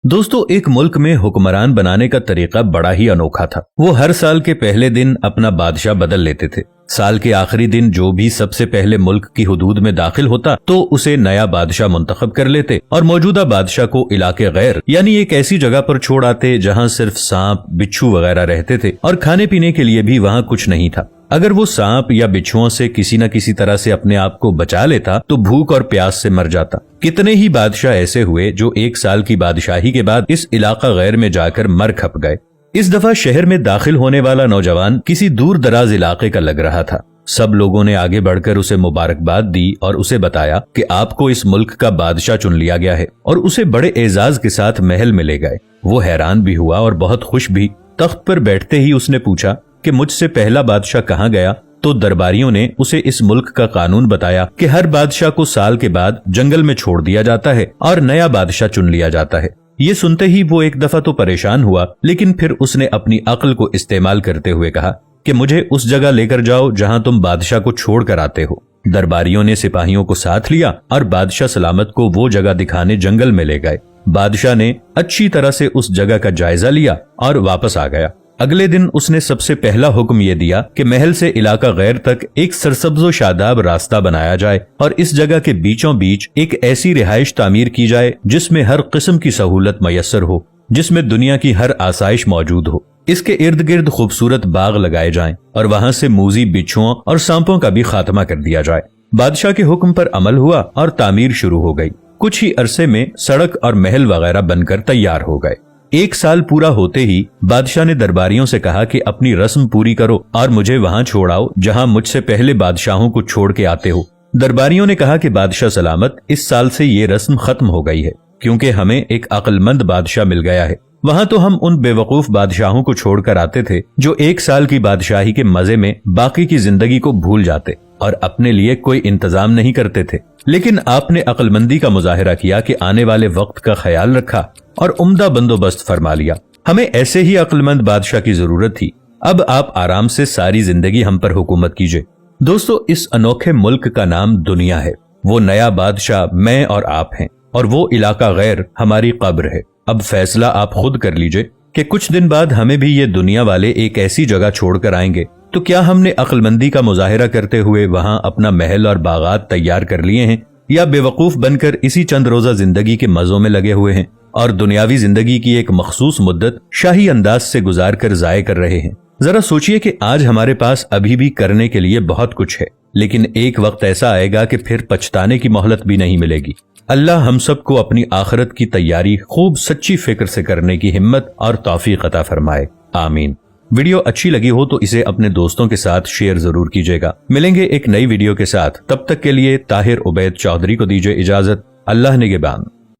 दोस्तों, एक मुल्क में हुक्मरान बनाने का तरीका बड़ा ही अनोखा था। वो हर साल के पहले दिन अपना बादशाह बदल लेते थे। साल के आखिरी दिन जो भी सबसे पहले मुल्क की हुदूद में दाखिल होता तो उसे नया बादशाह मुंतखब कर लेते और मौजूदा बादशाह को इलाके गैर यानी एक ऐसी जगह पर छोड़ आते जहाँ सिर्फ सांप बिच्छू वगैरह रहते थे और खाने पीने के लिए भी वहाँ कुछ नहीं था। अगर वो सांप या बिच्छुओं से किसी न किसी तरह से अपने आप को बचा लेता तो भूख और प्यास से मर जाता। कितने ही बादशाह ऐसे हुए जो एक साल की बादशाही के बाद इस इलाका गैर में जाकर मर खप गए। इस दफा शहर में दाखिल होने वाला नौजवान किसी दूर दराज इलाके का लग रहा था। सब लोगों ने आगे बढ़कर उसे मुबारकबाद दी और उसे बताया कि आपको इस मुल्क का बादशाह चुन लिया गया है और उसे बड़े एजाज के साथ महल में ले गए। वो हैरान भी हुआ और बहुत खुश भी। तख्त पर बैठते ही उसने पूछा कि मुझसे पहला बादशाह कहाँ गया? तो दरबारियों ने उसे इस मुल्क का कानून बताया कि हर बादशाह को साल के बाद जंगल में छोड़ दिया जाता है और नया बादशाह चुन लिया जाता है। ये सुनते ही वो एक दफा तो परेशान हुआ, लेकिन फिर उसने अपनी अक्ल को इस्तेमाल करते हुए कहा कि मुझे उस जगह लेकर जाओ जहां तुम बादशाह को छोड़ कर आते हो। दरबारियों ने सिपाहियों को साथ लिया और बादशाह सलामत को वो जगह दिखाने जंगल में ले गए। बादशाह ने अच्छी तरह से उस जगह का जायजा लिया और वापस आ गया। अगले दिन उसने सबसे पहला हुक्म ये दिया कि महल से इलाका गैर तक एक सरसब्ज़ो शादाब रास्ता बनाया जाए और इस जगह के बीचों बीच एक ऐसी रिहाइश तामीर की जाए जिसमें हर किस्म की सहूलत मयसर हो, जिसमें दुनिया की हर आसाइश मौजूद हो। इसके इर्द गिर्द खूबसूरत बाग लगाए जाएं और वहां से मूजी बिच्छुओं और सांपों का भी खात्मा कर दिया जाए। बादशाह के हुक्म पर अमल हुआ और तामीर शुरू हो गई। कुछ ही अरसे में सड़क और महल वगैरह बनकर तैयार हो गए। एक साल पूरा होते ही बादशाह ने दरबारियों से कहा कि अपनी रस्म पूरी करो और मुझे वहां छोड़ आओ जहां मुझसे पहले बादशाहों को छोड़ के आते हो। दरबारियों ने कहा कि बादशाह सलामत, इस साल से ये रस्म खत्म हो गई है क्योंकि हमें एक अक्लमंद बादशाह मिल गया है। वहां तो हम उन बेवकूफ बादशाहों को छोड़कर आते थे जो एक साल की बादशाही के मजे में बाकी की जिंदगी को भूल जाते और अपने लिए कोई इंतजाम नहीं करते थे। लेकिन आपने अक्लमंदी का मुजाहिरा किया कि आने वाले वक्त का ख्याल रखा और उम्दा बंदोबस्त फरमा लिया। हमें ऐसे ही अक्लमंद बादशाह की जरूरत थी। अब आप आराम से सारी जिंदगी हम पर हुकूमत कीजिए। दोस्तों, इस अनोखे मुल्क का नाम दुनिया है। वो नया बादशाह मैं और आप हैं और वो इलाका गैर हमारी कब्र है। अब फैसला आप खुद कर लीजिए कि कुछ दिन बाद हमें भी ये दुनिया वाले एक ऐसी जगह छोड़कर आएंगे तो क्या हमने अक्लमंदी का मुजाहिरा करते हुए वहां अपना महल और बागात तैयार कर लिए हैं, या बेवकूफ बनकर इसी चंद रोजा जिंदगी के मजों में लगे हुए हैं और दुनियावी जिंदगी की एक मखसूस मुद्दत शाही अंदाज से गुजार कर जाये कर रहे हैं। जरा सोचिए कि आज हमारे पास अभी भी करने के लिए बहुत कुछ है, लेकिन एक वक्त ऐसा आएगा कि फिर पछताने की मोहलत भी नहीं मिलेगी। अल्लाह हम सबको अपनी आखिरत की तैयारी खूब सच्ची फिक्र से करने की हिम्मत और तौफीक अता फरमाए। आमीन। वीडियो अच्छी लगी हो तो इसे अपने दोस्तों के साथ शेयर जरूर कीजिएगा। मिलेंगे एक नई वीडियो के साथ, तब तक के लिए ताहिर उबैद चौधरी को दीजिए इजाजत। अल्लाह निगहबान।